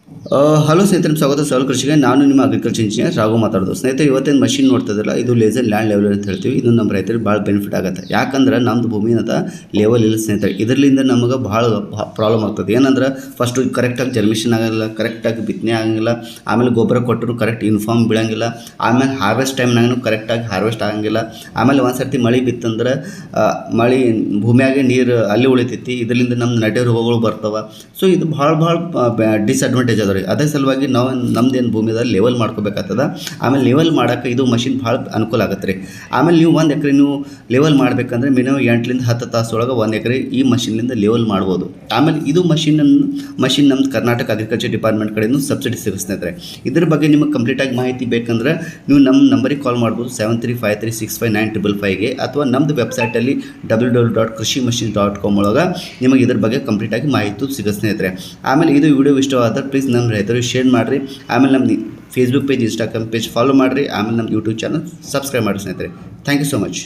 Hello ಸ್ನೇಹಿತರೆ, ಸ್ವಾಗತ ಸವಾಲ್ ಕೃಷಿಗೆ. ನಾನು ನಿಮ್ಮ ಅಗ್ರಿಕಲ್ಚರ್ ಇಂಜಿನಿಯರ್ ರಾಘು ಮಾತಾಡೋದು. ಸ್ನೇಹಿತರೆ, ಇವತ್ತೇನು ಮಷಿನ್ ನೋಡ್ತಿದ್ರಲ್ಲ, ಇದು ಲೇಸರ್ ಲ್ಯಾಂಡ್ ಲೆವೆಲರ್ ಅಂತ ಹೇಳ್ತೀವಿ. ಇದು ನಮ್ಮ ರೈತರಿಗೆ ಭಾಳ ಬೆನಿಫಿಟ್ ಆಗುತ್ತೆ. ಯಾಕಂದ್ರೆ ನಮ್ಮದು ಭೂಮಿನದ ಲೆವೆಲ್ ಇಲ್ಲ ಸ್ನೇಹಿತರೆ. ಇದರಿಂದ ನಮಗೆ ಭಾಳ ಪ್ರಾಬ್ಲಮ್ ಆಗ್ತದೆ. ಏನಂದ್ರೆ ಫಸ್ಟು ಕರೆಕ್ಟಾಗಿ ಜರ್ಮಿಷನ್ ಆಗಲ್ಲ, ಕರೆಕ್ಟಾಗಿ ಬಿತ್ತನೆ ಆಗಂಗಿಲ್ಲ, ಆಮೇಲೆ ಗೊಬ್ಬರ ಕೊಟ್ಟರು ಕರೆಕ್ಟ್ ಯೂನಿಫಾರ್ಮ್ ಬೀಳಂಗಿಲ್ಲ, ಆಮೇಲೆ ಹಾರ್ವೆಸ್ಟ್ ಟೈಮ್ನಾಗೂ ಕರೆಕ್ಟಾಗಿ ಹಾರ್ವೆಸ್ಟ್ ಆಗಂಗಿಲ್ಲ, ಆಮೇಲೆ ಒಂದು ಸರ್ತಿ ಮಳೆ ಬಿತ್ತಂದ್ರೆ ಮಳೆ ಭೂಮಿಯಾಗೆ ನೀರು ಅಲ್ಲಿ ಉಳಿತೈತಿ. ಇದರಿಂದ ನಮ್ಮ ನಡೆ ರೋಗಗಳು ಬರ್ತವೆ. ಸೊ ಇದು ಭಾಳ ಡಿಸ್ಅಡ್ವಾಂಟೇಜ್ ಅದ ರೀ. ಅದೇ ಸಲುವಾಗಿ ನಾವು ನಮ್ದೇನು ಭೂಮಿದಾಗ ಲೆವೆಲ್ ಮಾಡ್ಕೋಬೇಕಾಗ್ತದ. ಆಮೇಲೆ ಲೆವೆಲ್ ಮಾಡೋಕೆ ಇದು ಮಷಿನ್ ಭಾಳ ಅನುಕೂಲ ಆಗುತ್ತೆ ರೀ. ಆಮೇಲೆ ನೀವು 1 ಎಕರೆ ನೀವು ಲೆವೆಲ್ ಮಾಡಬೇಕಂದ್ರೆ ಮಿನಿಮಮ್ 8ರಿಂದ 10 ತಾಸೊಳಗೆ 1 ಎಕರೆ ಈ ಮಷಿನ್ಲಿಂದ ಲೆವೆಲ್ ಮಾಡ್ಬೋದು. ಆಮೇಲೆ ಇದು ಮಷಿನ್ ನಮ್ಮ ಕರ್ನಾಟಕ ಅಗ್ರಿಕಲ್ಚರ್ ಡಿಪಾರ್ಟ್ಮೆಂಟ್ ಕಡೆಯಿಂದ ಸಬ್ಸಿಡಿ ಸಿಗುತ್ತೆ. ಇದ್ರ ಬಗ್ಗೆ ನಿಮಗೆ ಕಂಪ್ಲೀಟಾಗಿ ಮಾಹಿತಿ ಬೇಕಂದ್ರೆ ನೀವು ನಮ್ಮ ನಂಬರಿಗೆ ಕಾಲ್ ಮಾಡ್ಬೋದು 7353659555ಗೆ, ಅಥವಾ ನಮ್ಮದು ವೆಬ್ಸೈಟಲ್ಲಿ www.krishiMachines.com ಒಳಗೆ ನಿಮಗೆ ಇದ್ರ ಬಗ್ಗೆ ಕಂಪ್ಲೀಟಾಗಿ ಮಾಹಿತಿ ಸಿಗುತ್ತೆ ಸ್ನೇಹಿತರೆ. ಆಮೇಲೆ ಇದು ವಿಡಿಯೋ ಇಷ್ಟವಾದರೆ ಪ್ಲೀಸ್ ನಮ್ಮ ರೈತರಿಗೆ ಶೇರ್ ಮಾಡಿರಿ. ಆಮೇಲೆ ನಮ್ಮ Facebook page, Instagram page follow ಮಾಡಿರಿ. ಆಮೇಲೆ ನಮ್ಮ ಯೂಟ್ಯೂಬ್ ಚಾನಲ್ ಸಬ್ಸ್ಕ್ರೈಬ್ ಮಾಡಿ ಸ್ನೇಹಿತರೆ. Thank you so much.